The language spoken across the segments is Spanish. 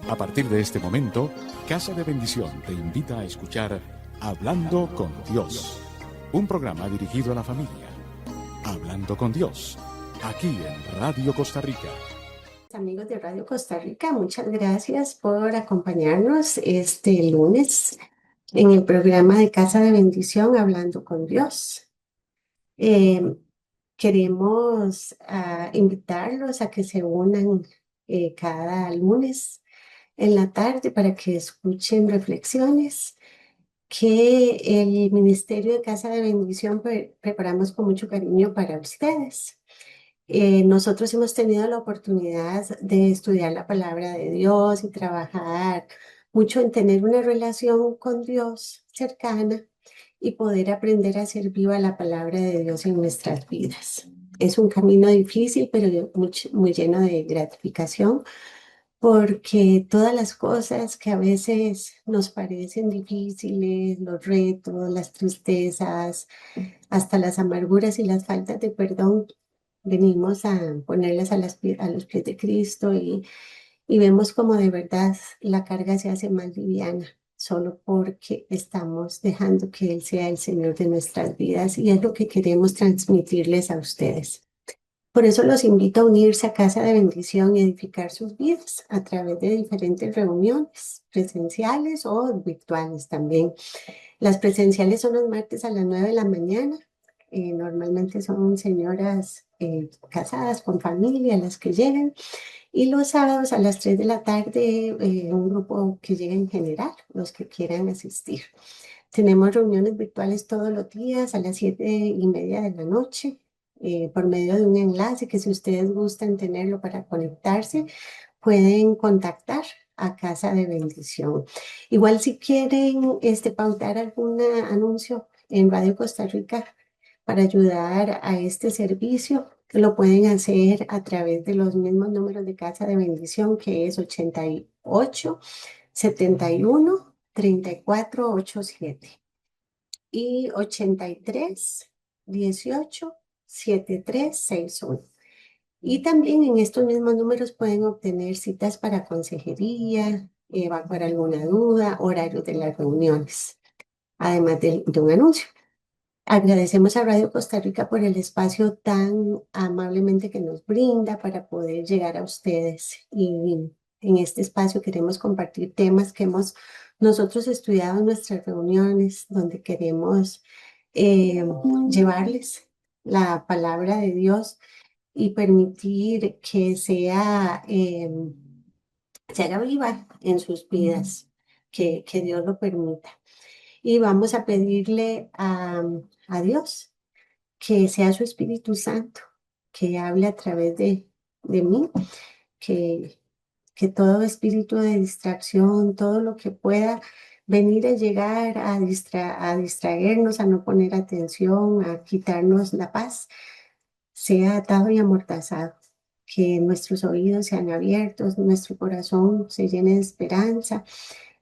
A partir de este momento, Casa de Bendición te invita a escuchar Hablando con Dios, un programa dirigido a la familia. Hablando con Dios, aquí en Radio Costa Rica. Amigos de Radio Costa Rica, muchas gracias por acompañarnos este lunes en el programa de Casa de Bendición, Hablando con Dios. Eh, Queremos invitarlos a que se unan cada lunes en la tarde para que escuchen reflexiones que el Ministerio de Casa de Bendición preparamos con mucho cariño para ustedes. Nosotros hemos tenido la oportunidad de estudiar la palabra de Dios y trabajar mucho en tener una relación con Dios cercana y poder aprender a hacer viva la palabra de Dios en nuestras vidas. Es un camino difícil, pero muy lleno de gratificación, porque todas las cosas que a veces nos parecen difíciles, los retos, las tristezas, hasta las amarguras y las faltas de perdón, venimos a ponerlas a los pies de Cristo y vemos como de verdad la carga se hace más liviana, solo porque estamos dejando que Él sea el Señor de nuestras vidas y es lo que queremos transmitirles a ustedes. Por eso los invito a unirse a Casa de Bendición y edificar sus vidas a través de diferentes reuniones presenciales o virtuales también. Las presenciales son los martes a las 9 de la mañana. Normalmente son señoras casadas con familia las que llegan. Y los sábados a las 3 de la tarde, un grupo que llega en general, los que quieran asistir. Tenemos reuniones virtuales todos los días a las 7:30 de la noche, por medio de un enlace que si ustedes gustan tenerlo para conectarse, pueden contactar a Casa de Bendición. Igual si quieren pautar algún anuncio en Radio Costa Rica para ayudar a este servicio, lo pueden hacer a través de los mismos números de Casa de Bendición, que es 88 71 34 87 y 83 18 73 61. Y también en estos mismos números pueden obtener citas para consejería, evacuar alguna duda, horarios de las reuniones, además de un anuncio. Agradecemos a Radio Costa Rica por el espacio tan amablemente que nos brinda para poder llegar a ustedes. Y en este espacio queremos compartir temas que hemos nosotros estudiado en nuestras reuniones, donde queremos llevarles la palabra de Dios y permitir que se haga viva en sus vidas, que Dios lo permita. Y vamos a pedirle a Dios que sea su Espíritu Santo, que hable a través de mí, que, que todo espíritu de distracción, todo lo que pueda venir a llegar a distraernos, a no poner atención, a quitarnos la paz, sea atado y amordazado. Que nuestros oídos sean abiertos, nuestro corazón se llene de esperanza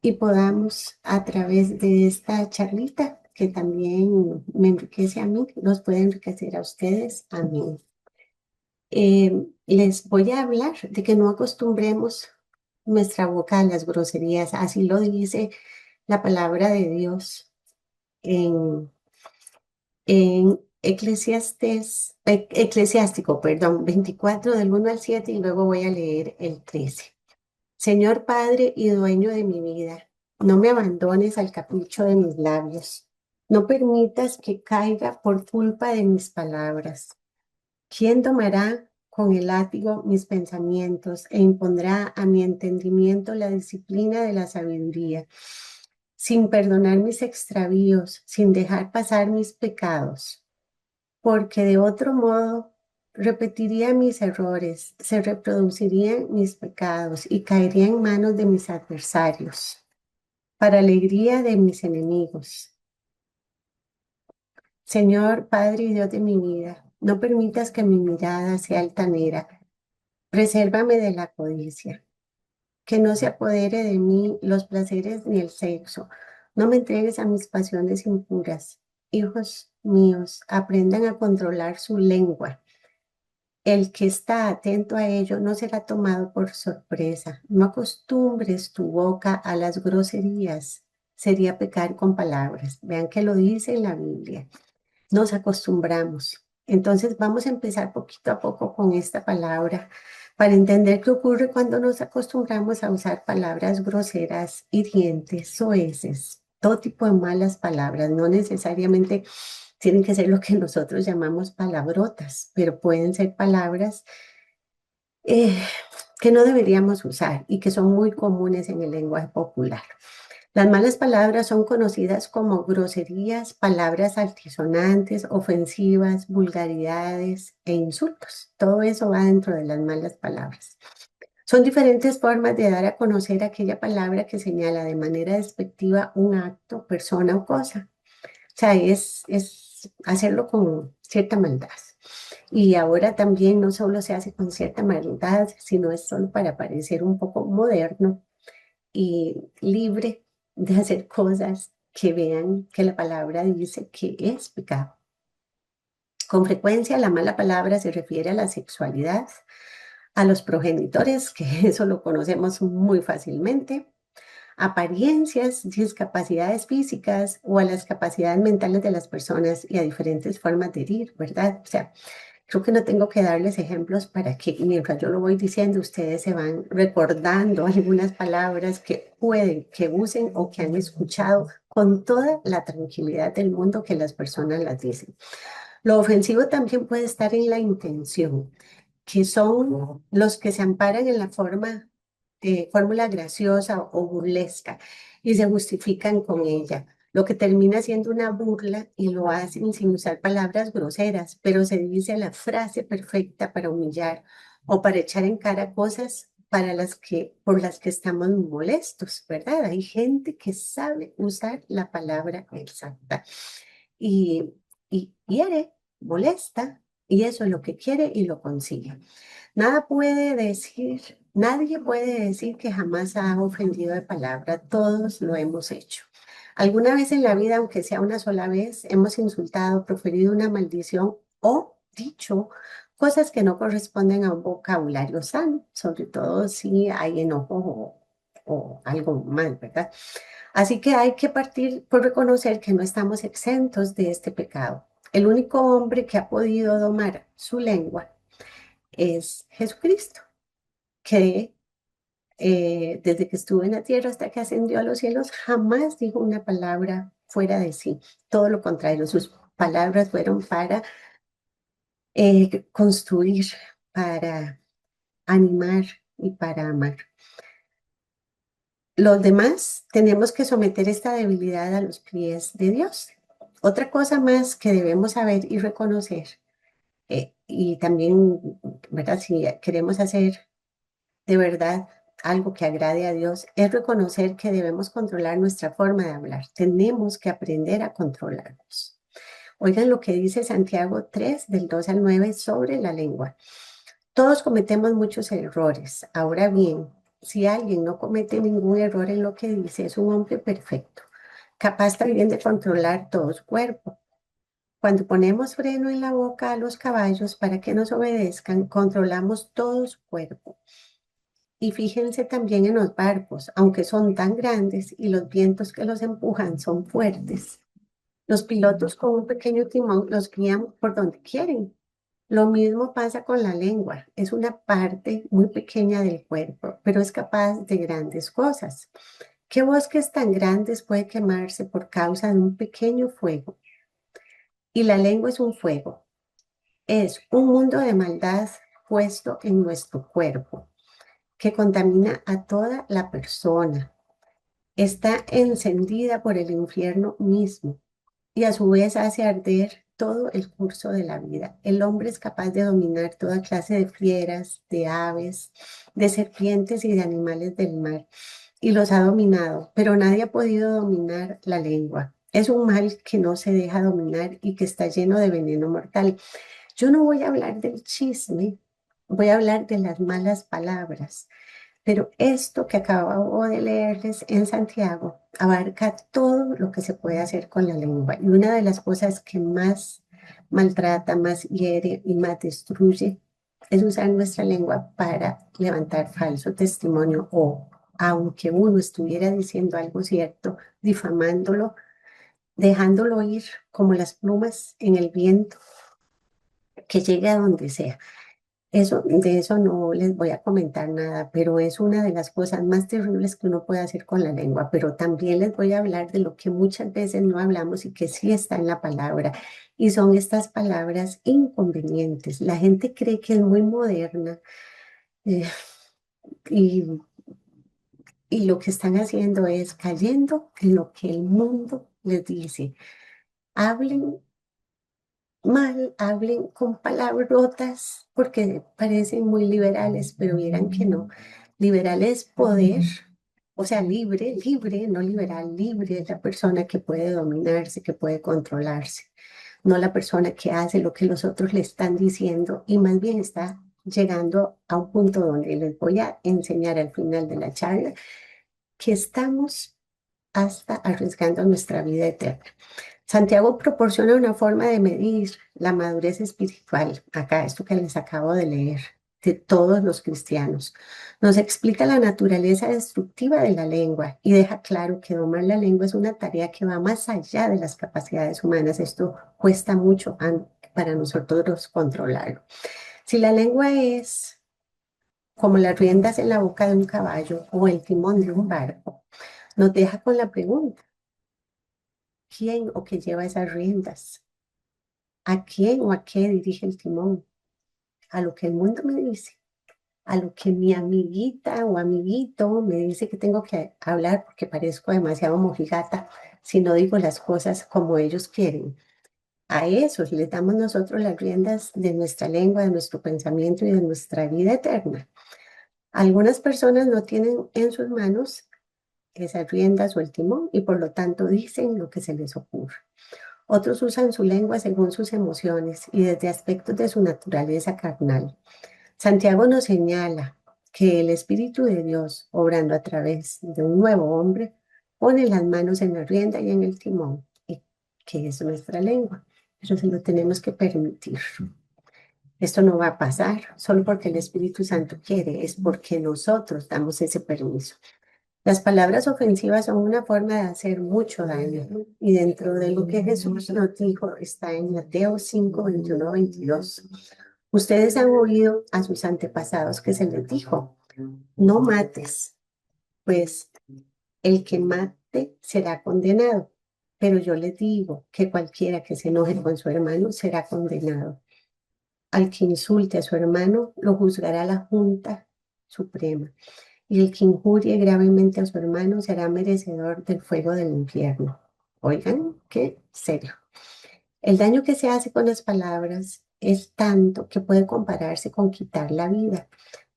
y podamos a través de esta charlita, que también me enriquece a mí, los puede enriquecer a ustedes, a mí. Les voy a hablar de que no acostumbremos nuestra boca a las groserías, así lo dice la palabra de Dios en Eclesiástico, perdón, 24 del 1 al 7 y luego voy a leer el 13. Señor Padre y dueño de mi vida, no me abandones al capricho de mis labios. No permitas que caiga por culpa de mis palabras. ¿Quién domará con el látigo mis pensamientos e impondrá a mi entendimiento la disciplina de la sabiduría, sin perdonar mis extravíos, sin dejar pasar mis pecados? Porque de otro modo repetiría mis errores, se reproducirían mis pecados y caería en manos de mis adversarios, para alegría de mis enemigos. Señor, Padre y Dios de mi vida, no permitas que mi mirada sea altanera, resérvame de la codicia, que no se apodere de mí los placeres ni el sexo, no me entregues a mis pasiones impuras. Hijos míos, aprendan a controlar su lengua. El que está atento a ello no será tomado por sorpresa. No acostumbres tu boca a las groserías. Sería pecar con palabras. Vean que lo dice en la Biblia. Nos acostumbramos. Entonces vamos a empezar poquito a poco con esta palabra para entender qué ocurre cuando nos acostumbramos a usar palabras groseras, hirientes, soeces, todo tipo de malas palabras. No necesariamente tienen que ser lo que nosotros llamamos palabrotas, pero pueden ser palabras eh, que no deberíamos usar y que son muy comunes en el lenguaje popular. Las malas palabras son conocidas como groserías, palabras altisonantes, ofensivas, vulgaridades e insultos. Todo eso va dentro de las malas palabras. Son diferentes formas de dar a conocer aquella palabra que señala de manera despectiva un acto, persona o cosa. O sea, es hacerlo con cierta maldad. Y ahora también no solo se hace con cierta maldad, sino es solo para parecer un poco moderno y libre de hacer cosas que vean que la palabra dice que es pecado. Con frecuencia la mala palabra se refiere a la sexualidad, a los progenitores, que eso lo conocemos muy fácilmente, apariencias, discapacidades físicas o a las capacidades mentales de las personas y a diferentes formas de herir, ¿verdad? O sea, creo que no tengo que darles ejemplos para que mientras yo lo voy diciendo, ustedes se van recordando algunas palabras que pueden que usen o que han escuchado con toda la tranquilidad del mundo que las personas las dicen. Lo ofensivo también puede estar en la intención, que son los que se amparan en la fórmula graciosa o burlesca y se justifican con ella, lo que termina siendo una burla y lo hacen sin usar palabras groseras, pero se dice la frase perfecta para humillar o para echar en cara cosas por las que estamos molestos, ¿verdad? Hay gente que sabe usar la palabra exacta y, y hiere, molesta, y eso es lo que quiere y lo consigue. Nadie puede decir que jamás ha ofendido de palabra, todos lo hemos hecho. Alguna vez en la vida, aunque sea una sola vez, hemos insultado, proferido una maldición o dicho cosas que no corresponden a un vocabulario sano, sobre todo si hay enojo o algo mal, ¿verdad? Así que hay que partir por reconocer que no estamos exentos de este pecado. El único hombre que ha podido domar su lengua es Jesucristo, que desde que estuvo en la tierra hasta que ascendió a los cielos, jamás dijo una palabra fuera de sí. Todo lo contrario, sus palabras fueron para construir, para animar y para amar. Los demás tenemos que someter esta debilidad a los pies de Dios. Otra cosa más que debemos saber y reconocer, y también, ¿verdad? Si queremos hacer de verdad algo que agrade a Dios, es reconocer que debemos controlar nuestra forma de hablar. Tenemos que aprender a controlarnos. Oigan lo que dice Santiago 3, del 2 al 9, sobre la lengua. Todos cometemos muchos errores. Ahora bien, si alguien no comete ningún error en lo que dice, es un hombre perfecto, capaz también de controlar todo su cuerpo. Cuando ponemos freno en la boca a los caballos para que nos obedezcan, controlamos todo su cuerpo. Y fíjense también en los barcos, aunque son tan grandes y los vientos que los empujan son fuertes. Los pilotos con un pequeño timón los guían por donde quieren. Lo mismo pasa con la lengua. Es una parte muy pequeña del cuerpo, pero es capaz de grandes cosas. ¿Qué bosques tan grandes puede quemarse por causa de un pequeño fuego? Y la lengua es un fuego. Es un mundo de maldad puesto en nuestro cuerpo que contamina a toda la persona. Está encendida por el infierno mismo y a su vez hace arder todo el curso de la vida. El hombre es capaz de dominar toda clase de fieras, de aves, de serpientes y de animales del mar, y los ha dominado, pero nadie ha podido dominar la lengua. Es un mal que no se deja dominar y que está lleno de veneno mortal. Yo no voy a hablar del chisme, voy a hablar de las malas palabras. Pero esto que acabo de leerles en Santiago abarca todo lo que se puede hacer con la lengua. Y una de las cosas que más maltrata, más hiere y más destruye es usar nuestra lengua para levantar falso testimonio o, aunque uno estuviera diciendo algo cierto, difamándolo, dejándolo ir como las plumas en el viento, que llegue a donde sea. Eso, de eso no les voy a comentar nada, pero es una de las cosas más terribles que uno puede hacer con la lengua. Pero también les voy a hablar de lo que muchas veces no hablamos y que sí está en la palabra, y son estas palabras inconvenientes. La gente cree que es muy moderna, eh, y, y lo que están haciendo es cayendo en lo que el mundo les dice. Hablen mal, hablen con palabrotas, porque parecen muy liberales, pero vieran que no. Liberal es poder, o sea, libre, libre, no liberal, libre es la persona que puede dominarse, que puede controlarse, no la persona que hace lo que los otros le están diciendo y más bien está llegando a un punto donde les voy a enseñar al final de la charla que estamos hasta arriesgando nuestra vida eterna. Santiago proporciona una forma de medir la madurez espiritual, acá esto que les acabo de leer, de todos los cristianos. Nos explica la naturaleza destructiva de la lengua y deja claro que domar la lengua es una tarea que va más allá de las capacidades humanas. Esto cuesta mucho para nosotros controlarlo. Si la lengua es como las riendas en la boca de un caballo o el timón de un barco, nos deja con la pregunta, ¿quién o qué lleva esas riendas? ¿A quién o a qué dirige el timón? ¿A lo que el mundo me dice? ¿A lo que mi amiguita o amiguito me dice que tengo que hablar porque parezco demasiado mojigata si no digo las cosas como ellos quieren? A eso le damos nosotros las riendas de nuestra lengua, de nuestro pensamiento y de nuestra vida eterna. Algunas personas no tienen en sus manos esas riendas o el timón y por lo tanto dicen lo que se les ocurre. Otros usan su lengua según sus emociones y desde aspectos de su naturaleza carnal. Santiago nos señala que el Espíritu de Dios, obrando a través de un nuevo hombre, pone las manos en la rienda y en el timón, y que es nuestra lengua. Pero se lo tenemos que permitir. Esto no va a pasar solo porque el Espíritu Santo quiere, es porque nosotros damos ese permiso. Las palabras ofensivas son una forma de hacer mucho daño, ¿no? Y dentro de lo que Jesús nos dijo está en Mateo 5, 21, 22. Ustedes han oído a sus antepasados que se les dijo, no mates, pues el que mate será condenado. Pero yo les digo que cualquiera que se enoje con su hermano será condenado. Al que insulte a su hermano lo juzgará la Junta Suprema. Y el que injurie gravemente a su hermano será merecedor del fuego del infierno. Oigan, qué serio. El daño que se hace con las palabras es tanto que puede compararse con quitar la vida.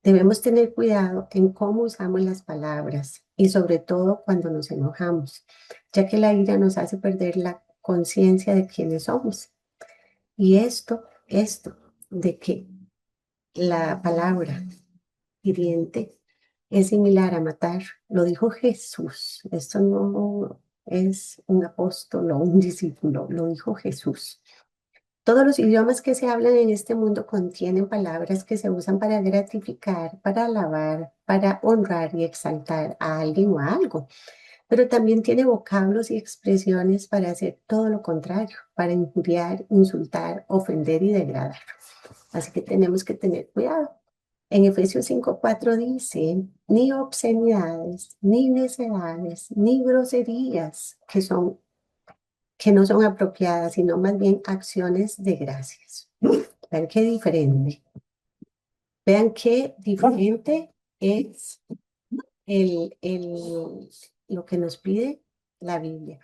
Debemos tener cuidado en cómo usamos las palabras y sobre todo cuando nos enojamos, ya que la ira nos hace perder la conciencia de quiénes somos. Y esto de que la palabra hiriente es similar a matar, lo dijo Jesús. Esto no es un apóstol o un discípulo, lo dijo Jesús. Todos los idiomas que se hablan en este mundo contienen palabras que se usan para gratificar, para alabar, para honrar y exaltar a alguien o a algo, pero también tiene vocablos y expresiones para hacer todo lo contrario, para injuriar, insultar, ofender y degradar. Así que tenemos que tener cuidado. En Efesios 5:4 dice, ni obscenidades, ni necedades, ni groserías, que no son apropiadas, sino más bien acciones de gracias. Vean qué diferente. Vean qué diferente es lo que nos pide la Biblia.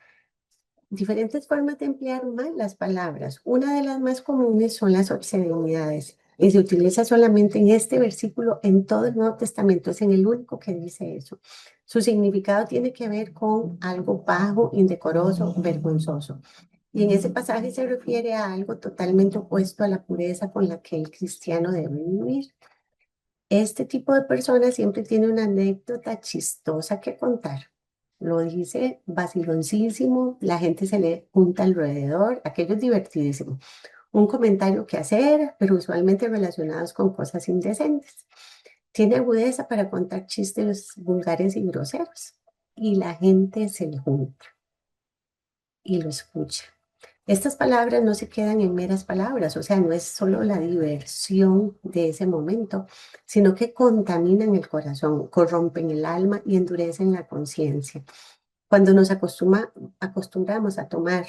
Diferentes formas de emplear mal las palabras. Una de las más comunes son las obscenidades y se utiliza solamente en este versículo en todo el Nuevo Testamento. Es en el único que dice eso. Su significado tiene que ver con algo bajo, indecoroso, vergonzoso. Y en ese pasaje se refiere a algo totalmente opuesto a la pureza con la que el cristiano debe vivir. Este tipo de persona siempre tiene una anécdota chistosa que contar. Lo dice vaciloncísimo, la gente se le junta alrededor, aquello es divertidísimo. un comentario que hacer, pero usualmente relacionados con cosas indecentes. Tiene agudeza para contar chistes vulgares y groseros. Y la gente se le junta y lo escucha. Estas palabras no se quedan en meras palabras, o sea, no es solo la diversión de ese momento, sino que contaminan el corazón, corrompen el alma y endurecen la conciencia. Cuando nos acostumbramos a tomar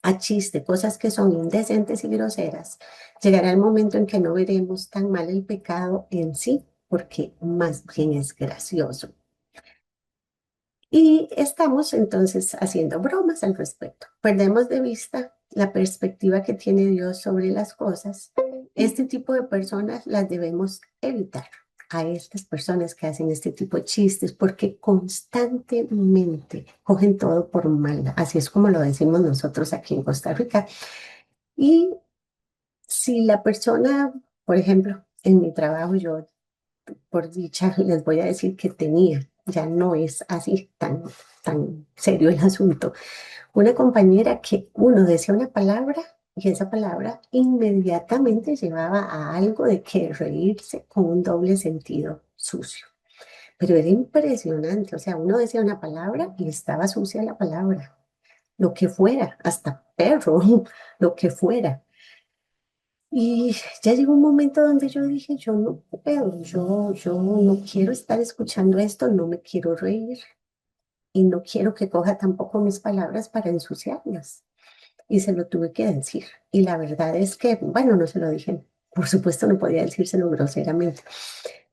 a chiste cosas que son indecentes y groseras, llegará el momento en que no veremos tan mal el pecado en sí, porque más bien es gracioso. Y estamos entonces haciendo bromas al respecto. Perdemos de vista la perspectiva que tiene Dios sobre las cosas. Este tipo de personas las debemos evitar. A estas personas que hacen este tipo de chistes, porque constantemente cogen todo por mal. Así es como lo decimos nosotros aquí en Costa Rica. Y si la persona, por ejemplo, en mi trabajo, yo por dicha les voy a decir que tenía, ya no es así tan serio el asunto. Una compañera que uno decía una palabra y esa palabra inmediatamente llevaba a algo de que reírse con un doble sentido sucio. Pero era impresionante, o sea, uno decía una palabra y estaba sucia la palabra, lo que fuera, hasta perro, lo que fuera. Y ya llegó un momento donde yo dije, yo no puedo, yo no quiero estar escuchando esto, no me quiero reír y no quiero que coja tampoco mis palabras para ensuciarlas. Y se lo tuve que decir. Y la verdad es que, bueno, no se lo dije, por supuesto no podía decírselo groseramente.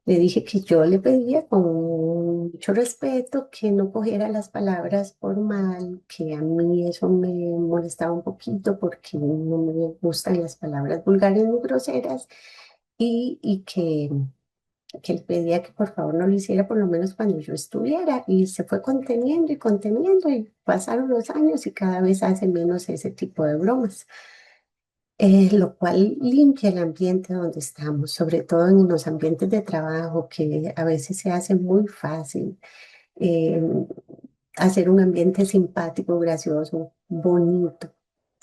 Le dije que yo le pedía con mucho respeto que no cogiera las palabras por mal, que a mí eso me molestaba un poquito porque no me gustan las palabras vulgares ni groseras y que le pedía que por favor no lo hiciera por lo menos cuando yo estuviera. Y se fue conteniendo y pasaron los años y cada vez hace menos ese tipo de bromas, lo cual limpia el ambiente donde estamos, sobre todo en los ambientes de trabajo, que a veces se hace muy fácil eh, hacer un ambiente simpático, gracioso, bonito,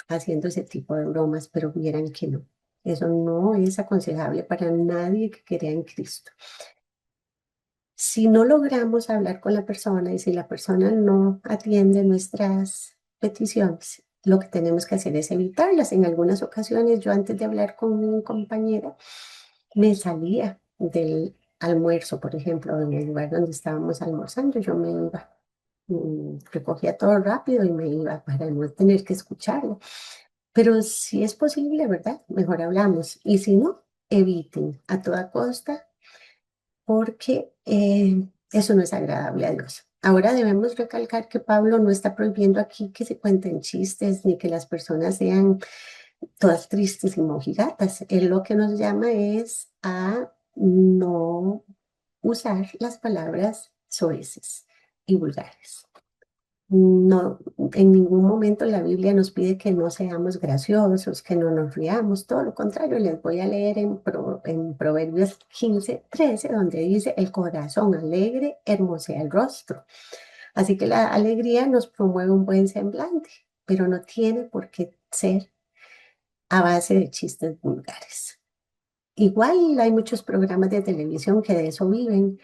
haciendo ese tipo de bromas, pero vieran que no. Eso no es aconsejable para nadie que crea en Cristo. Si no logramos hablar con la persona y si la persona no atiende nuestras peticiones, lo que tenemos que hacer es evitarlas. En algunas ocasiones, yo antes de hablar con un compañero, me salía del almuerzo, por ejemplo, en el lugar donde estábamos almorzando, yo me iba, recogía todo rápido y me iba para no tener que escucharlo. Pero si es posible, ¿verdad? Mejor hablamos. Y si no, eviten a toda costa porque eso no es agradable a Dios. Ahora debemos recalcar que Pablo no está prohibiendo aquí que se cuenten chistes ni que las personas sean todas tristes y mojigatas. Él lo que nos llama es a no usar las palabras soeces y vulgares. No, en ningún momento la Biblia nos pide que no seamos graciosos, que no nos riamos, todo lo contrario, les voy a leer en Proverbios 15:13, donde dice, el corazón alegre hermosea el rostro. Así que la alegría nos promueve un buen semblante, pero no tiene por qué ser a base de chistes vulgares. Igual hay muchos programas de televisión que de eso viven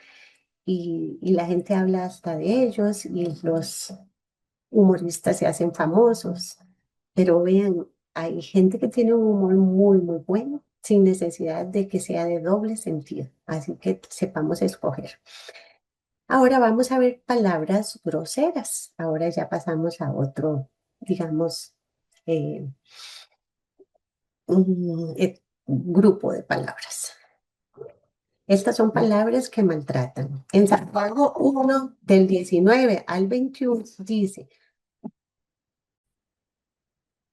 y la gente habla hasta de ellos y los humoristas se hacen famosos, pero vean, hay gente que tiene un humor muy bueno, sin necesidad de que sea de doble sentido, así que sepamos escoger. Ahora vamos a ver palabras groseras. Ahora ya pasamos a otro, digamos, eh, grupo de palabras. Estas son palabras que maltratan. En Santiago 1, del 19 al 21, dice,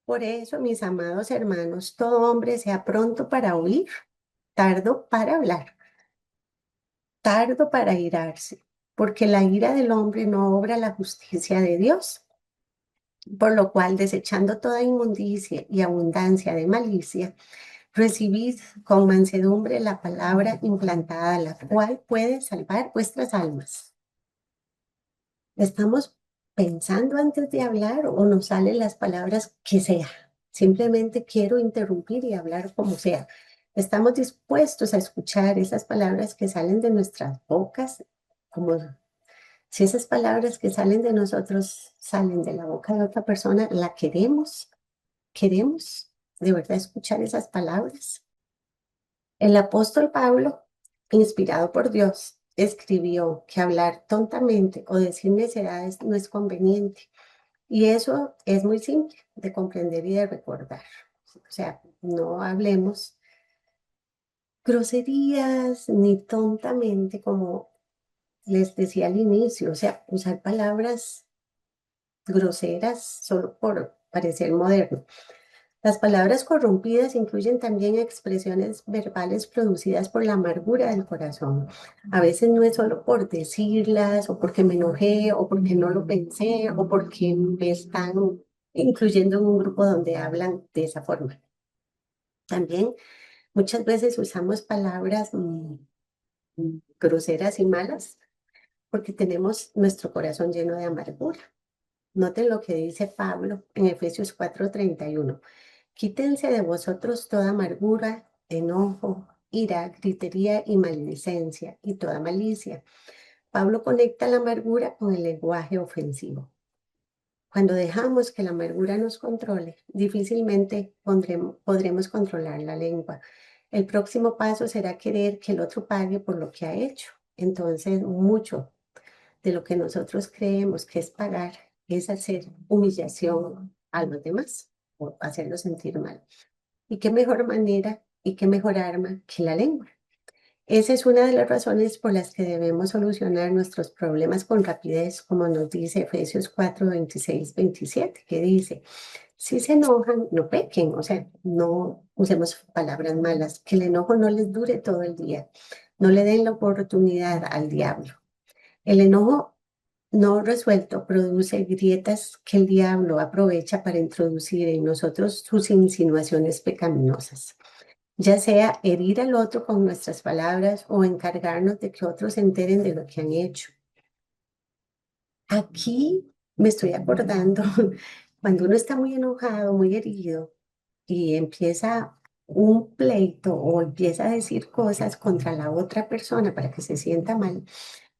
por eso, mis amados hermanos, todo hombre sea pronto para oír, tardo para hablar, tardo para irarse, porque la ira del hombre no obra la justicia de Dios. Por lo cual, desechando toda inmundicia y abundancia de malicia, recibid con mansedumbre la palabra implantada, la cual puede salvar vuestras almas. ¿Estamos pensando antes de hablar o nos salen las palabras que sea? simplemente quiero interrumpir y hablar como sea. Estamos dispuestos a escuchar esas palabras que salen de nuestras bocas, como si esas palabras que salen de nosotros salen de la boca de otra persona, la queremos, queremos de verdad escuchar esas palabras. El apóstol Pablo, inspirado por Dios, escribió que hablar tontamente o decir necedades no es conveniente. Y eso es muy simple de comprender y de recordar. O sea, no hablemos groserías ni tontamente como les decía al inicio, o sea, usar palabras groseras solo por parecer moderno. Las palabras corrompidas incluyen también expresiones verbales producidas por la amargura del corazón. A veces no es solo por decirlas o porque me enojé o porque no lo pensé o porque me están incluyendo en un grupo donde hablan de esa forma. También muchas veces usamos palabras groseras y malas porque tenemos nuestro corazón lleno de amargura. Noten lo que dice Pablo en Efesios 4:31. Quítense de vosotros toda amargura, enojo, ira, gritería y maledicencia y toda malicia. Pablo conecta la amargura con el lenguaje ofensivo. Cuando dejamos que la amargura nos controle, difícilmente podremos controlar la lengua. El próximo paso será querer que el otro pague por lo que ha hecho. Entonces, mucho de lo que nosotros creemos que es pagar es hacer humillación a los demás o hacerlos sentir mal. ¿Y qué mejor manera y qué mejor arma que la lengua? Esa es una de las razones por las que debemos solucionar nuestros problemas con rapidez, como nos dice Efesios 4:26-27, que dice, si se enojan, no pequen, o sea, no usemos palabras malas, que el enojo no les dure todo el día, no le den la oportunidad al diablo. El enojo no resuelto produce grietas que el diablo aprovecha para introducir en nosotros sus insinuaciones pecaminosas, ya sea herir al otro con nuestras palabras o encargarnos de que otros se enteren de lo que han hecho. Aquí me estoy acordando cuando uno está muy enojado, muy herido y empieza un pleito o empieza a decir cosas contra la otra persona para que se sienta mal.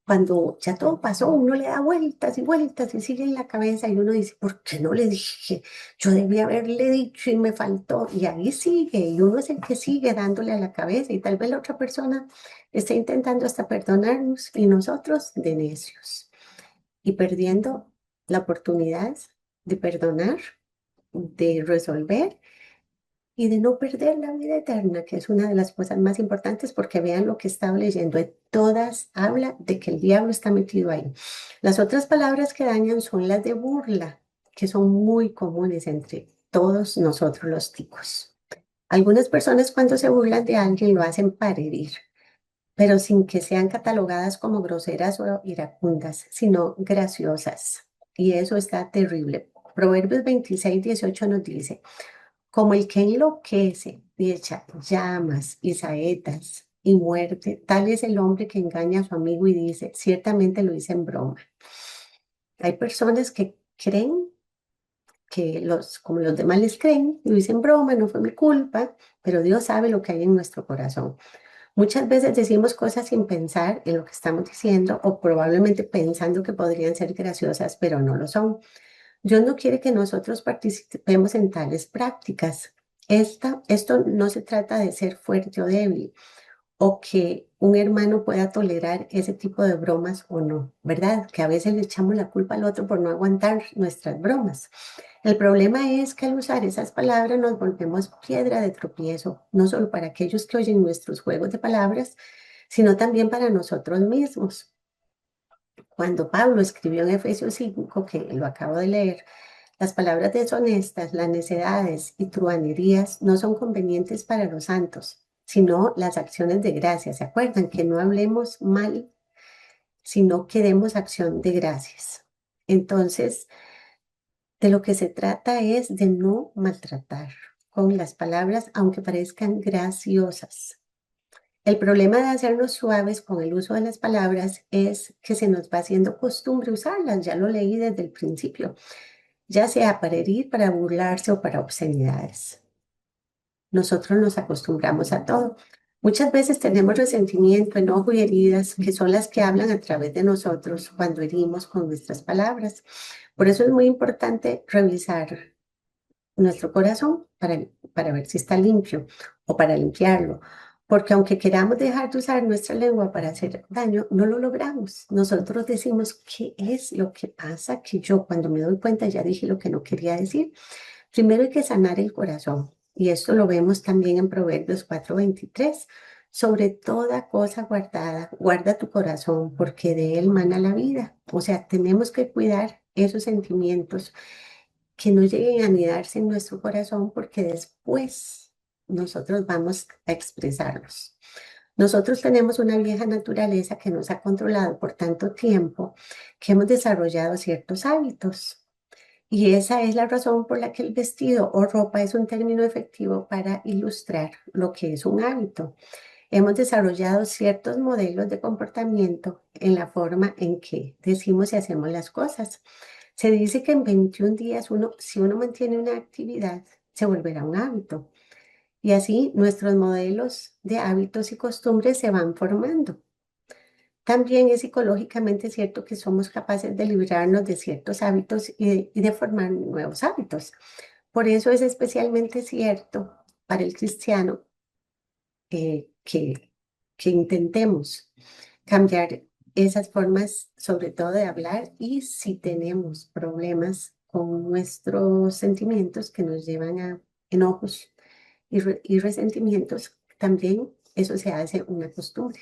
Cuando ya todo pasó, uno le da vueltas y vueltas y sigue en la cabeza y uno dice, ¿por qué no le dije? Yo debía haberle dicho y me faltó. Y ahí sigue, y uno es el que sigue dándole a la cabeza y tal vez la otra persona está intentando hasta perdonarnos y nosotros de necios y perdiendo la oportunidad de perdonar, de resolver y de no perder la vida eterna, que es una de las cosas más importantes, porque vean lo que estaba leyendo, en todas habla de que el diablo está metido ahí. Las otras palabras que dañan son las de burla, que son muy comunes entre todos nosotros los ticos. Algunas personas cuando se burlan de alguien lo hacen para herir, pero sin que sean catalogadas como groseras o iracundas, sino graciosas. Y eso está terrible. Proverbios 26:18 nos dice, como el que enloquece y echa llamas y saetas y muerte, tal es el hombre que engaña a su amigo y dice, ciertamente lo hice en broma. Hay personas que creen que como los demás les creen, lo hice en broma, no fue mi culpa, pero Dios sabe lo que hay en nuestro corazón. Muchas veces decimos cosas sin pensar en lo que estamos diciendo o probablemente pensando que podrían ser graciosas, pero no lo son. Dios no quiere que nosotros participemos en tales prácticas. Esto no se trata de ser fuerte o débil o que un hermano pueda tolerar ese tipo de bromas o no, ¿verdad? Que a veces le echamos la culpa al otro por no aguantar nuestras bromas. El problema es que al usar esas palabras nos volvemos piedra de tropiezo, no solo para aquellos que oyen nuestros juegos de palabras, sino también para nosotros mismos. Cuando Pablo escribió en Efesios 5, que lo acabo de leer, las palabras deshonestas, las necedades y truhanerías no son convenientes para los santos, sino las acciones de gracia. ¿Se acuerdan? Que no hablemos mal, sino que demos acción de gracias. Entonces, de lo que se trata es de no maltratar con las palabras, aunque parezcan graciosas. El problema de hacernos suaves con el uso de las palabras es que se nos va haciendo costumbre usarlas, ya lo leí desde el principio. ya sea para herir, para burlarse o para obscenidades. Nosotros nos acostumbramos a todo. Muchas veces tenemos resentimiento, enojo y heridas que son las que hablan a través de nosotros cuando herimos con nuestras palabras. Por eso es muy importante revisar nuestro corazón para ver si está limpio o para limpiarlo. Porque aunque queramos dejar de usar nuestra lengua para hacer daño, no lo logramos. Nosotros decimos, ¿qué es lo que pasa? Que yo cuando me doy cuenta ya dije lo que no quería decir. Primero hay que sanar el corazón. Y esto lo vemos también en Proverbios 4:23. Sobre toda cosa guardada, guarda tu corazón, porque de él mana la vida. O sea, tenemos que cuidar esos sentimientos que no lleguen a anidarse en nuestro corazón porque después nosotros vamos a expresarlos. Nosotros tenemos una vieja naturaleza que nos ha controlado por tanto tiempo que hemos desarrollado ciertos hábitos. Y esa es la razón por la que el vestido o ropa es un término efectivo para ilustrar lo que es un hábito. Hemos desarrollado ciertos modelos de comportamiento en la forma en que decimos y hacemos las cosas. Se dice que en 21 días si uno mantiene una actividad, se volverá un hábito. Y así nuestros modelos de hábitos y costumbres se van formando. También es psicológicamente cierto que somos capaces de librarnos de ciertos hábitos y de formar nuevos hábitos. Por eso es especialmente cierto para el cristiano que intentemos cambiar esas formas, sobre todo de hablar, y si tenemos problemas con nuestros sentimientos que nos llevan a enojos y resentimientos, también eso se hace una costumbre.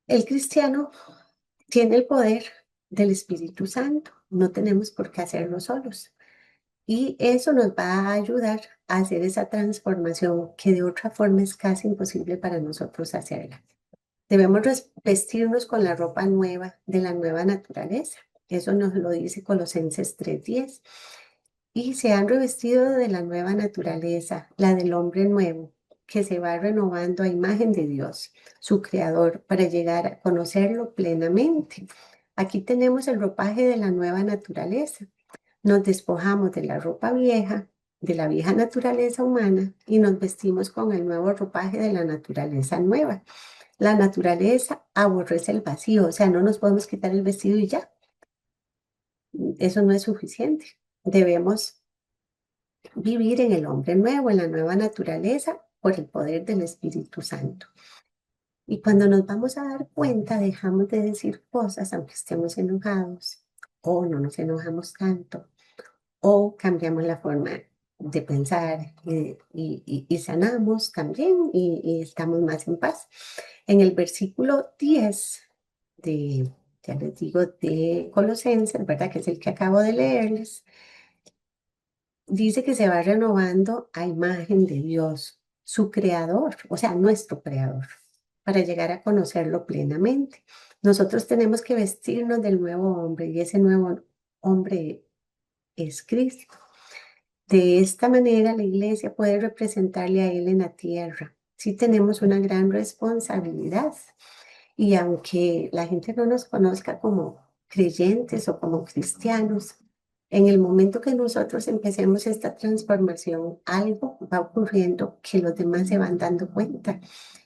El cristiano tiene el poder del Espíritu Santo, no tenemos por qué hacerlo solos. Y eso nos va a ayudar a hacer esa transformación que de otra forma es casi imposible para nosotros hacerla. Debemos vestirnos con la ropa nueva de la nueva naturaleza. Eso nos lo dice Colosenses 3:10. Y se han revestido de la nueva naturaleza, la del hombre nuevo, que se va renovando a imagen de Dios, su creador, para llegar a conocerlo plenamente. Aquí tenemos el ropaje de la nueva naturaleza. Nos despojamos de la ropa vieja, de la vieja naturaleza humana, y nos vestimos con el nuevo ropaje de la naturaleza nueva. La naturaleza aborrece el vacío, o sea, no nos podemos quitar el vestido y ya. Eso no es suficiente. Debemos vivir en el hombre nuevo, en la nueva naturaleza, por el poder del Espíritu Santo. Y cuando nos vamos a dar cuenta, dejamos de decir cosas, aunque estemos enojados, o no nos enojamos tanto, o cambiamos la forma de pensar y sanamos también y estamos más en paz. En el versículo 10 de, ya les digo, de Colosenses, ¿verdad? Que es el que acabo de leerles, dice que se va renovando a imagen de Dios, su creador, o sea, nuestro creador, para llegar a conocerlo plenamente. Nosotros tenemos que vestirnos del nuevo hombre y ese nuevo hombre es Cristo. De esta manera la iglesia puede representarle a Él en la tierra. Sí tenemos una gran responsabilidad y aunque la gente no nos conozca como creyentes o como cristianos, en el momento que nosotros empecemos esta transformación, algo va ocurriendo que los demás se van dando cuenta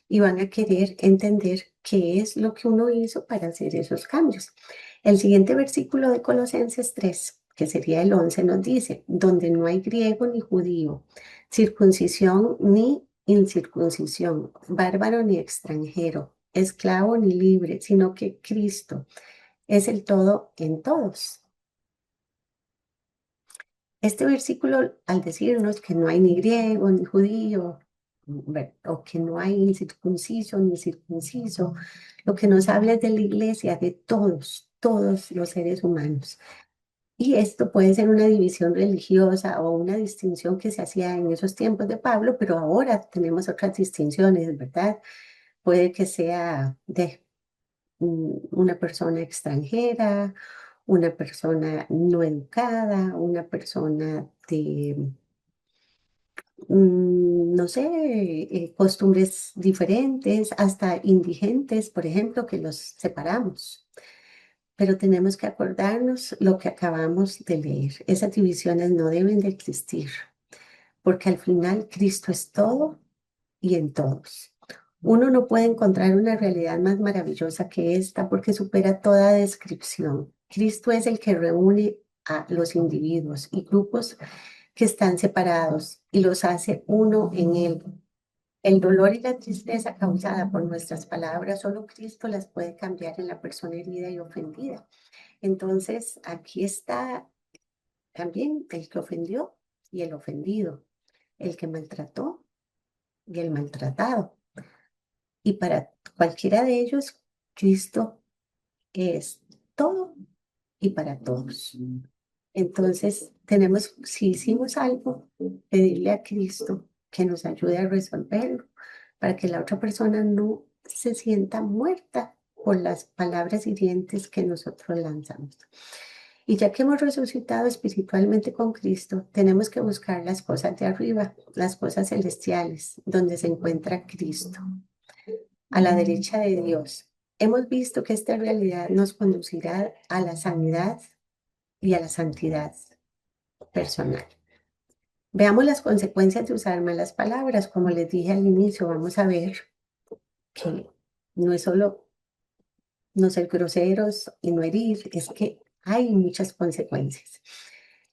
y van a querer entender qué es lo que uno hizo para hacer esos cambios. El siguiente versículo de Colosenses 3, que sería el 11, nos dice, donde no hay griego ni judío, circuncisión ni incircuncisión, bárbaro ni extranjero, esclavo ni libre, sino que Cristo es el todo en todos. Este versículo, al decirnos que no hay ni griego ni judío, o que no hay ni circunciso ni circunciso, lo que nos habla es de la iglesia, de todos, todos los seres humanos. Y esto puede ser una división religiosa o una distinción que se hacía en esos tiempos de Pablo, pero ahora tenemos otras distinciones, ¿verdad? Puede que sea de una persona extranjera, una persona no educada, una persona de, no sé, costumbres diferentes, hasta indigentes, por ejemplo, que los separamos. pero tenemos que acordarnos lo que acabamos de leer. Esas divisiones no deben de existir, porque al final Cristo es todo y en todos. Uno no puede encontrar una realidad más maravillosa que esta porque supera toda descripción. Cristo es el que reúne a los individuos y grupos que están separados y los hace uno en él. El dolor y la tristeza causada por nuestras palabras, solo Cristo las puede cambiar en la persona herida y ofendida. Entonces, aquí está también el que ofendió y el ofendido, el que maltrató y el maltratado. Y para cualquiera de ellos, Cristo es todo y para todos. Entonces, tenemos, si hicimos algo, pedirle a Cristo que nos ayude a resolverlo para que la otra persona no se sienta muerta por las palabras hirientes que nosotros lanzamos. Y ya que hemos resucitado espiritualmente con Cristo, tenemos que buscar las cosas de arriba, las cosas celestiales, donde se encuentra Cristo, a la derecha de Dios. Hemos visto que esta realidad nos conducirá a la sanidad y a la santidad personal. Veamos las consecuencias de usar malas palabras. Como les dije al inicio, vamos a ver que no es solo no ser groseros y no herir, es que hay muchas consecuencias.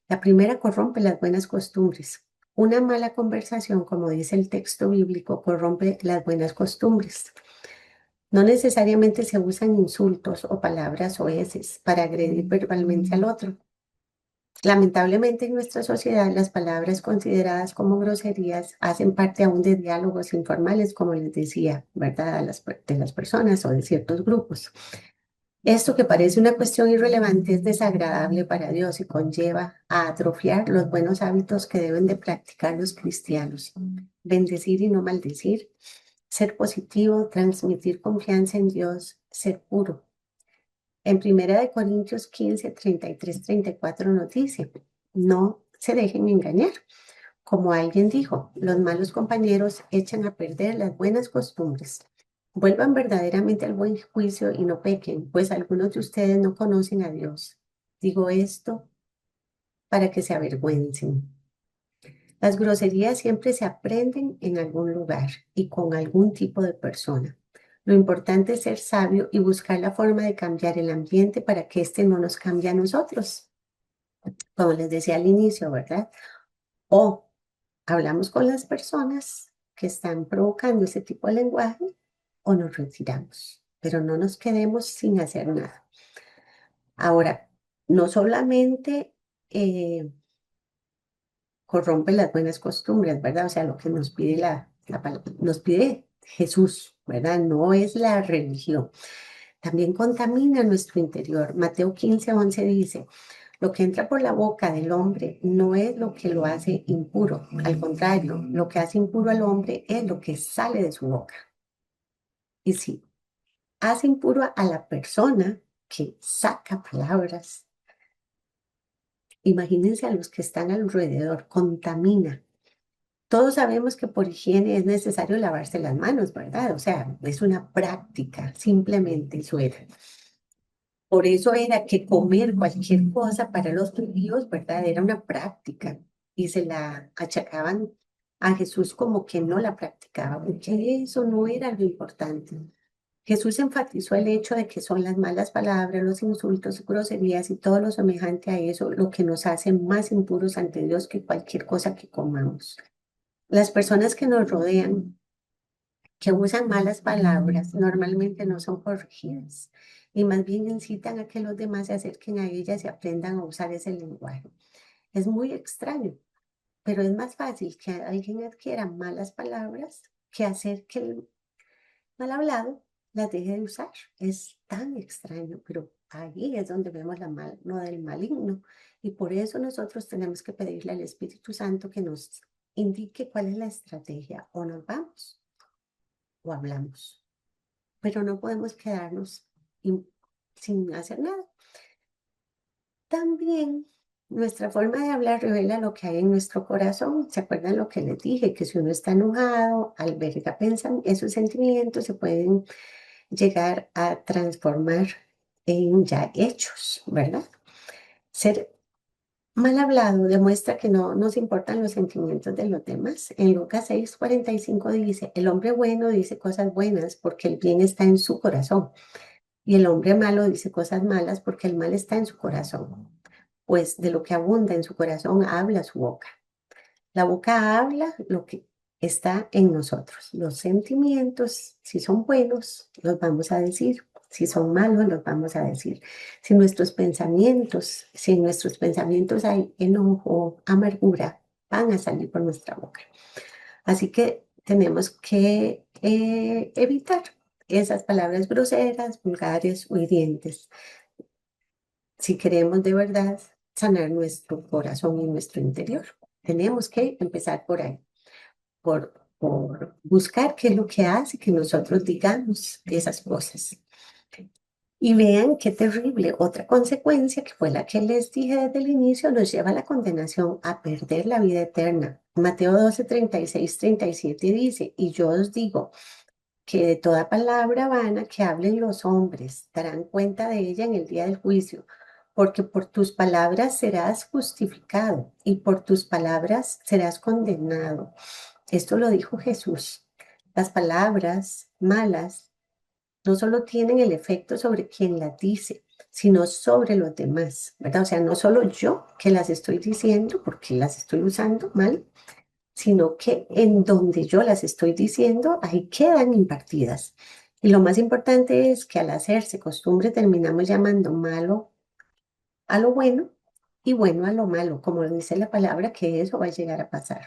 La primera corrompe las buenas costumbres. Una mala conversación, como dice el texto bíblico, corrompe las buenas costumbres. No necesariamente se usan insultos o palabras oeces para agredir verbalmente al otro. Lamentablemente en nuestra sociedad las palabras consideradas como groserías hacen parte aún de diálogos informales, como les decía, ¿verdad? De las personas o de ciertos grupos. Esto que parece una cuestión irrelevante es desagradable para Dios y conlleva a atrofiar los buenos hábitos que deben de practicar los cristianos. Bendecir y no maldecir, ser positivo, transmitir confianza en Dios, ser puro. En 1 Corintios 15, 33, 34 nos dice, no se dejen engañar. Como alguien dijo, los malos compañeros echan a perder las buenas costumbres. Vuelvan verdaderamente al buen juicio y no pequen, pues algunos de ustedes no conocen a Dios. Digo esto para que se avergüencen. Las groserías siempre se aprenden en algún lugar y con algún tipo de persona. Lo importante es ser sabio y buscar la forma de cambiar el ambiente para que éste no nos cambie a nosotros, como les decía al inicio, ¿verdad? O hablamos con las personas que están provocando ese tipo de lenguaje o nos retiramos, pero no nos quedemos sin hacer nada. Ahora, no solamente corrompe las buenas costumbres, ¿verdad? O sea, lo que nos pide nos pide Jesús, ¿verdad? No es la religión. También contamina nuestro interior. Mateo 15:11 dice, lo que entra por la boca del hombre no es lo que lo hace impuro. Al contrario, lo que hace impuro al hombre es lo que sale de su boca. Y si hace impuro a la persona que saca palabras, imagínense a los que están alrededor, contamina. Todos sabemos que por higiene es necesario lavarse las manos, ¿verdad? O sea, es una práctica, simplemente eso era. Por eso era que comer cualquier cosa para los judíos, ¿verdad? Era una práctica y se la achacaban a Jesús como que no la practicaba, porque eso no era lo importante. Jesús enfatizó el hecho de que son las malas palabras, los insultos, groserías y todo lo semejante a eso lo que nos hace más impuros ante Dios que cualquier cosa que comamos. Las personas que nos rodean, que usan malas palabras, normalmente no son corregidas y más bien incitan a que los demás se acerquen a ellas y aprendan a usar ese lenguaje. Es muy extraño, pero es más fácil que alguien adquiera malas palabras que hacer que el mal hablado las deje de usar. Es tan extraño, pero ahí es donde vemos la mano del maligno y por eso nosotros tenemos que pedirle al Espíritu Santo que nos indique cuál es la estrategia. O nos vamos o hablamos, pero no podemos quedarnos sin hacer nada. También nuestra forma de hablar revela lo que hay en nuestro corazón. ¿Se acuerdan lo que les dije? Que si uno está enojado, alberga esos sentimientos, se pueden llegar a transformar en ya hechos, ¿verdad? Ser mal hablado demuestra que no nos importan los sentimientos de los demás. En Lucas 6:45 dice, el hombre bueno dice cosas buenas porque el bien está en su corazón, y el hombre malo dice cosas malas porque el mal está en su corazón. Pues de lo que abunda en su corazón habla su boca. La boca habla lo que está en nosotros. Los sentimientos, si son buenos, los vamos a decir. Si son malos, los vamos a decir. Si en nuestros pensamientos hay enojo, amargura, van a salir por nuestra boca. Así que tenemos que evitar esas palabras groseras, vulgares o hirientes. Si queremos de verdad sanar nuestro corazón y nuestro interior, tenemos que empezar por ahí, por buscar qué es lo que hace que nosotros digamos esas cosas. Y vean qué terrible. Otra consecuencia, que fue la que les dije desde el inicio, nos lleva a la condenación, a perder la vida eterna. Mateo 12:36-37 dice, y yo os digo que de toda palabra vana que hablen los hombres, darán cuenta de ella en el día del juicio, porque por tus palabras serás justificado y por tus palabras serás condenado. Esto lo dijo Jesús. Las palabras malas no solo tienen el efecto sobre quien las dice, sino sobre los demás, ¿verdad? O sea, no solo yo que las estoy diciendo porque las estoy usando mal, sino que en donde yo las estoy diciendo, ahí quedan impartidas. Y lo más importante es que al hacerse costumbre terminamos llamando malo a lo bueno y bueno a lo malo, como dice la palabra, que eso va a llegar a pasar.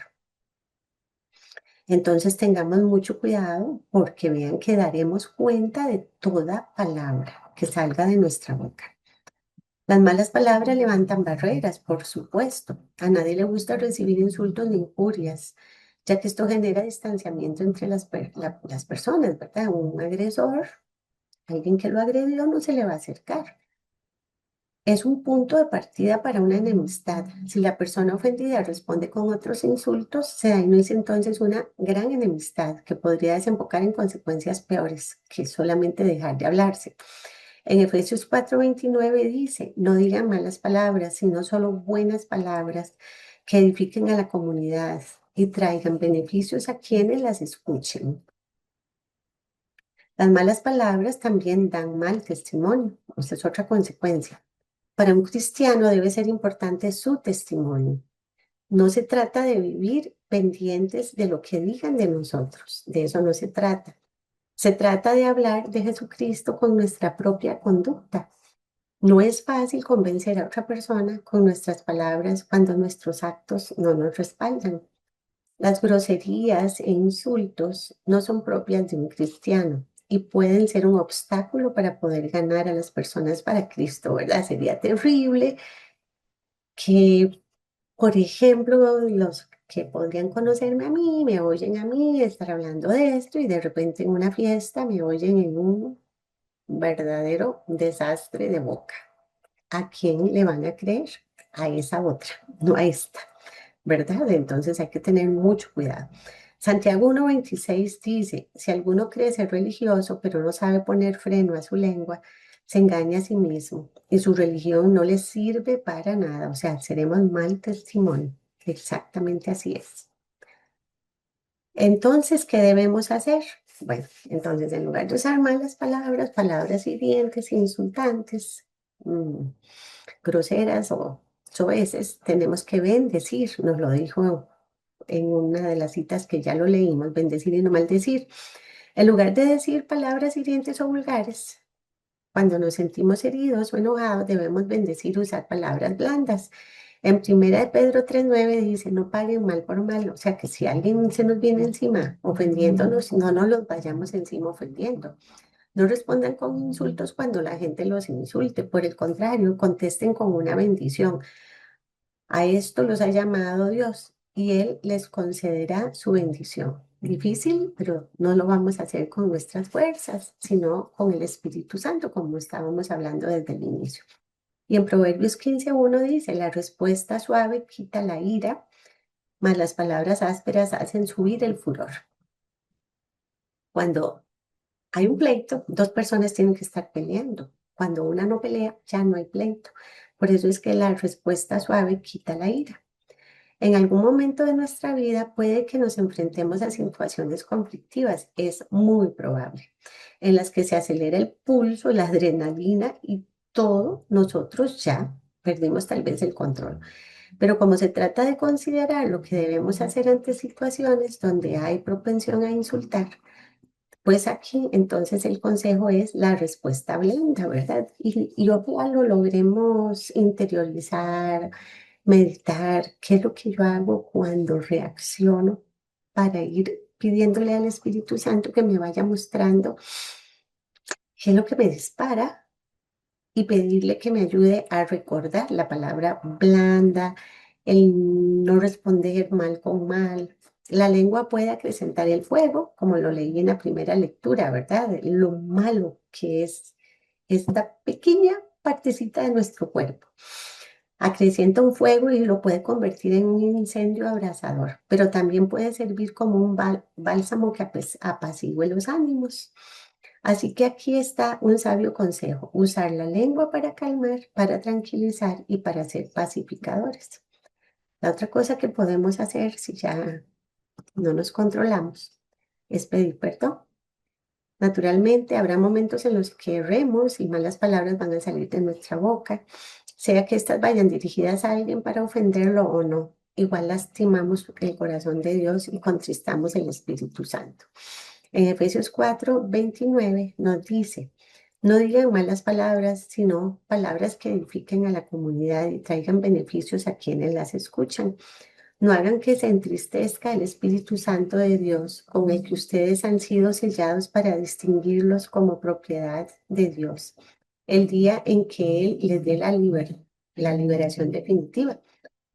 Entonces tengamos mucho cuidado porque vean que daremos cuenta de toda palabra que salga de nuestra boca. Las malas palabras levantan barreras, por supuesto. A nadie le gusta recibir insultos ni injurias, ya que esto genera distanciamiento entre las personas, ¿verdad? Un agresor, alguien que lo agredió, no se le va a acercar. Es un punto de partida para una enemistad. Si la persona ofendida responde con otros insultos, se inicia entonces una gran enemistad que podría desembocar en consecuencias peores que solamente dejar de hablarse. En Efesios 4:29 dice, no digan malas palabras, sino solo buenas palabras que edifiquen a la comunidad y traigan beneficios a quienes las escuchen. Las malas palabras también dan mal testimonio. Esa es otra consecuencia. Para un cristiano debe ser importante su testimonio. No se trata de vivir pendientes de lo que digan de nosotros, de eso no se trata. Se trata de hablar de Jesucristo con nuestra propia conducta. No es fácil convencer a otra persona con nuestras palabras cuando nuestros actos no nos respaldan. Las groserías e insultos no son propias de un cristiano y pueden ser un obstáculo para poder ganar a las personas para Cristo, ¿verdad? Sería terrible que, por ejemplo, los que podrían conocerme a mí, me oyen a mí estar hablando de esto y de repente en una fiesta me oyen en un verdadero desastre de boca. ¿A quién le van a creer? A esa otra, no a esta, ¿verdad? Entonces hay que tener mucho cuidado. Santiago 1:26 dice, si alguno cree ser religioso, pero no sabe poner freno a su lengua, se engaña a sí mismo y su religión no le sirve para nada. O sea, seremos mal testimonio. Exactamente así es. Entonces, ¿qué debemos hacer? Bueno, entonces en lugar de usar malas palabras, palabras hirientes, insultantes, groseras o soeces, tenemos que bendecir, nos lo dijo en una de las citas que ya lo leímos, bendecir y no maldecir. En lugar de decir palabras hirientes o vulgares, cuando nos sentimos heridos o enojados, debemos bendecir y usar palabras blandas. En primera de Pedro 3:9 dice, no paguen mal por mal, o sea que si alguien se nos viene encima ofendiéndonos, no nos los vayamos encima ofendiendo. No respondan con insultos cuando la gente los insulte, por el contrario, contesten con una bendición. A esto los ha llamado Dios y Él les concederá su bendición. Difícil, pero no lo vamos a hacer con nuestras fuerzas, sino con el Espíritu Santo, como estábamos hablando desde el inicio. Y en Proverbios 15:1 dice, la respuesta suave quita la ira, mas las palabras ásperas hacen subir el furor. Cuando hay un pleito, dos personas tienen que estar peleando. Cuando una no pelea, ya no hay pleito. Por eso es que la respuesta suave quita la ira. En algún momento de nuestra vida puede que nos enfrentemos a situaciones conflictivas, es muy probable, en las que se acelera el pulso, la adrenalina y todo, nosotros ya perdimos tal vez el control. Pero como se trata de considerar lo que debemos hacer ante situaciones donde hay propensión a insultar, pues aquí entonces el consejo es la respuesta blanda, ¿verdad? Y ojalá lo logremos interiorizar, meditar, qué es lo que yo hago cuando reacciono para ir pidiéndole al Espíritu Santo que me vaya mostrando qué es lo que me dispara y pedirle que me ayude a recordar la palabra blanda, el no responder mal con mal. La lengua puede acrecentar el fuego, como lo leí en la primera lectura, ¿verdad? Lo malo que es esta pequeña partecita de nuestro cuerpo. Acrecienta un fuego y lo puede convertir en un incendio abrasador, pero también puede servir como un bálsamo que apacigüe los ánimos. Así que aquí está un sabio consejo: usar la lengua para calmar, para tranquilizar y para ser pacificadores. La otra cosa que podemos hacer si ya no nos controlamos es pedir perdón. Naturalmente, habrá momentos en los que erremos y malas palabras van a salir de nuestra boca, sea que éstas vayan dirigidas a alguien para ofenderlo o no. Igual lastimamos el corazón de Dios y contristamos el Espíritu Santo. En Efesios 4:29 nos dice: no digan malas palabras, sino palabras que edifiquen a la comunidad y traigan beneficios a quienes las escuchan. No hagan que se entristezca el Espíritu Santo de Dios, con el que ustedes han sido sellados para distinguirlos como propiedad de Dios, el día en que Él les dé la liberación definitiva.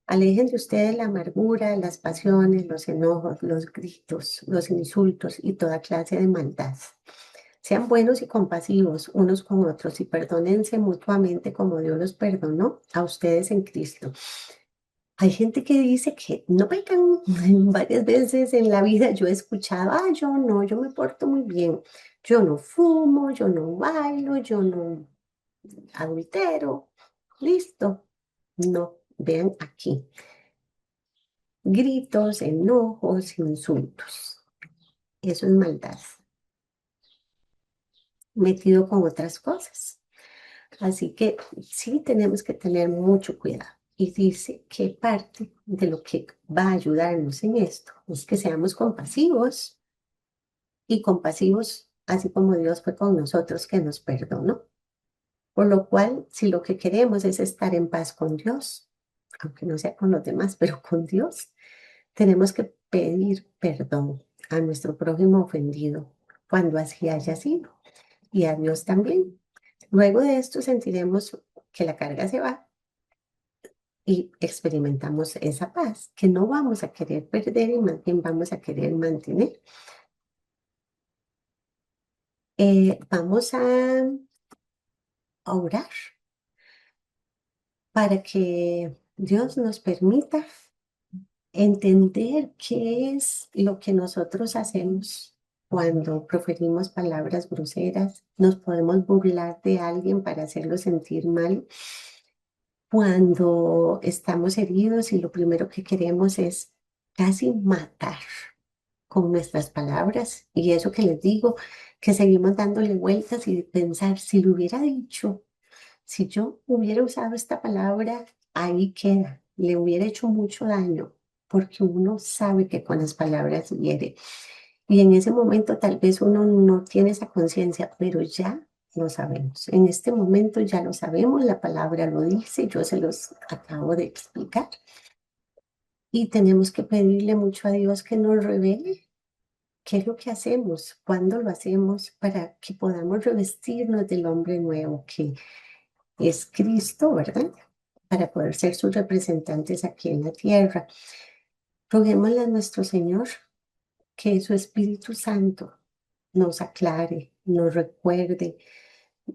Alejen de ustedes la amargura, las pasiones, los enojos, los gritos, los insultos y toda clase de maldad. Sean buenos y compasivos unos con otros y perdónense mutuamente como Dios los perdonó a ustedes en Cristo. Hay gente que dice que no pecan. Varias veces en la vida yo he escuchado: yo no, yo me porto muy bien. Yo no fumo, yo no bailo, yo no adultero. Listo. No, vean aquí. Gritos, enojos, insultos. Eso es maldad, metido con otras cosas. Así que sí tenemos que tener mucho cuidado. Y dice que parte de lo que va a ayudarnos en esto es que seamos compasivos y compasivos, así como Dios fue con nosotros que nos perdonó. Por lo cual, si lo que queremos es estar en paz con Dios, aunque no sea con los demás, pero con Dios, tenemos que pedir perdón a nuestro prójimo ofendido cuando así haya sido, y a Dios también. Luego de esto sentiremos que la carga se va y experimentamos esa paz que no vamos a querer perder y más bien vamos a querer mantener. Vamos a orar para que Dios nos permita entender qué es lo que nosotros hacemos cuando proferimos palabras groseras. Nos podemos burlar de alguien para hacerlo sentir mal cuando estamos heridos y lo primero que queremos es casi matar con nuestras palabras. Y eso que les digo, que seguimos dándole vueltas y pensar: si lo hubiera dicho, si yo hubiera usado esta palabra, ahí queda, le hubiera hecho mucho daño, porque uno sabe que con las palabras hiere. Y en ese momento tal vez uno no tiene esa conciencia, pero ya lo sabemos. En este momento ya lo sabemos, la palabra lo dice, yo se los acabo de explicar. Y tenemos que pedirle mucho a Dios que nos revele qué es lo que hacemos, cuándo lo hacemos, para que podamos revestirnos del hombre nuevo que es Cristo, ¿verdad? Para poder ser sus representantes aquí en la tierra. Roguémosle a nuestro Señor que su Espíritu Santo nos aclare, nos recuerde,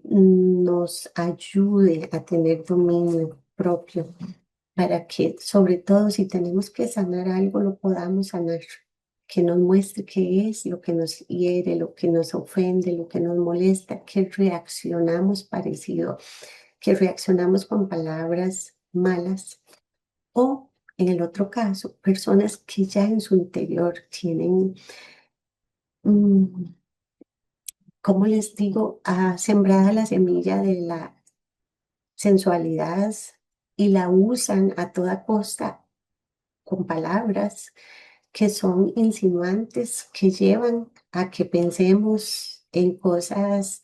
nos ayude a tener dominio propio, para que, sobre todo, si tenemos que sanar algo, lo podamos sanar, que nos muestre qué es lo que nos hiere, lo que nos ofende, lo que nos molesta, que reaccionamos parecido, que reaccionamos con palabras malas o, en el otro caso, personas que ya en su interior tienen, mm, ¿cómo les digo?, sembrada la semilla de la sensualidad y la usan a toda costa con palabras que son insinuantes, que llevan a que pensemos en cosas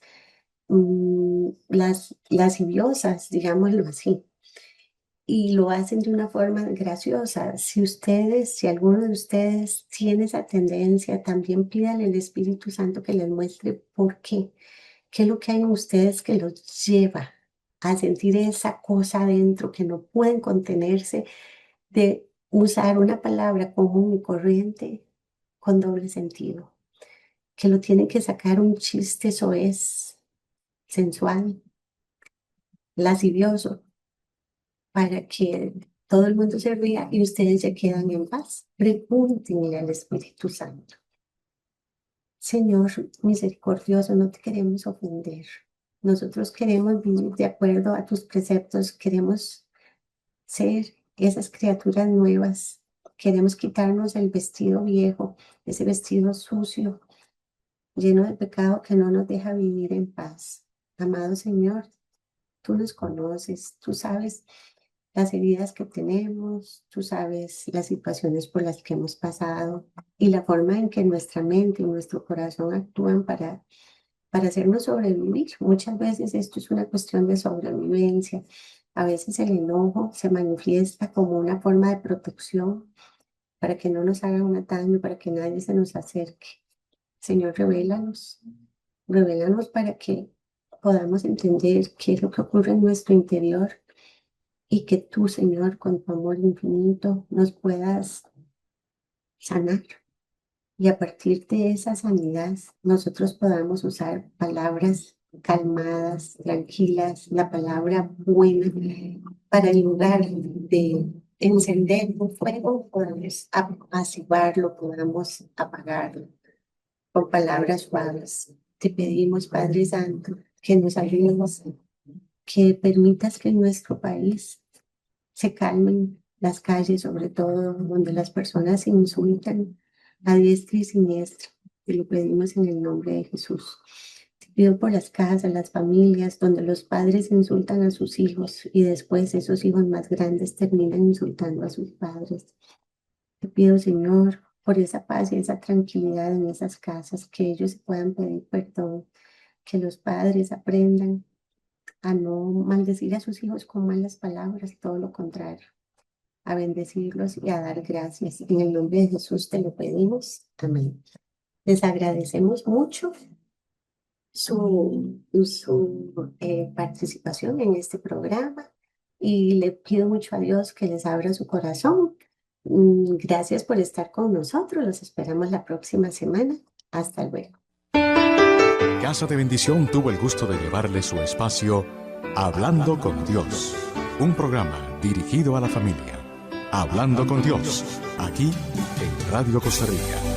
lasciviosas, digámoslo así, y lo hacen de una forma graciosa. Si alguno de ustedes tiene esa tendencia, también pídale al Espíritu Santo que les muestre por qué. ¿Qué es lo que hay en ustedes que los lleva a sentir esa cosa adentro que no pueden contenerse de usar una palabra común y corriente con doble sentido? Que lo tienen que sacar un chiste soez, sensual, lascivioso, para que todo el mundo se ría y ustedes se quedan en paz. Pregúntenle al Espíritu Santo. Señor misericordioso, no te queremos ofender. Nosotros queremos vivir de acuerdo a tus preceptos, queremos ser esas criaturas nuevas, queremos quitarnos el vestido viejo, ese vestido sucio, lleno de pecado que no nos deja vivir en paz. Amado Señor, tú nos conoces, tú sabes las heridas que tenemos, tú sabes las situaciones por las que hemos pasado y la forma en que nuestra mente y nuestro corazón actúan para hacernos sobrevivir. Muchas veces esto es una cuestión de sobrevivencia. A veces el enojo se manifiesta como una forma de protección para que no nos haga un daño, para que nadie se nos acerque. Señor, revélanos para que podamos entender qué es lo que ocurre en nuestro interior y que tú, Señor, con tu amor infinito, nos puedas sanar. Y a partir de esa sanidad, nosotros podamos usar palabras calmadas, tranquilas, la palabra buena, para en lugar de encender un fuego, podamos apaciguarlo, podamos apagarlo con palabras suaves. Te pedimos, Padre Santo, que nos ayudes, que permitas que en nuestro país se calmen las calles, sobre todo donde las personas se insultan a diestra y siniestra. Te lo pedimos en el nombre de Jesús. Te pido por las casas, las familias, donde los padres insultan a sus hijos y después esos hijos más grandes terminan insultando a sus padres. Te pido, Señor, por esa paz y esa tranquilidad en esas casas, que ellos se puedan pedir perdón, que los padres aprendan a no maldecir a sus hijos con malas palabras, todo lo contrario, a bendecirlos y a dar gracias. En el nombre de Jesús te lo pedimos. Amén. Les agradecemos mucho su participación en este programa y le pido mucho a Dios que les abra su corazón. Gracias por estar con nosotros. Los esperamos la próxima semana. Hasta luego. Casa de Bendición tuvo el gusto de llevarle su espacio Hablando con Dios, un programa dirigido a la familia. Hablando con Dios, aquí en Radio Costa Rica.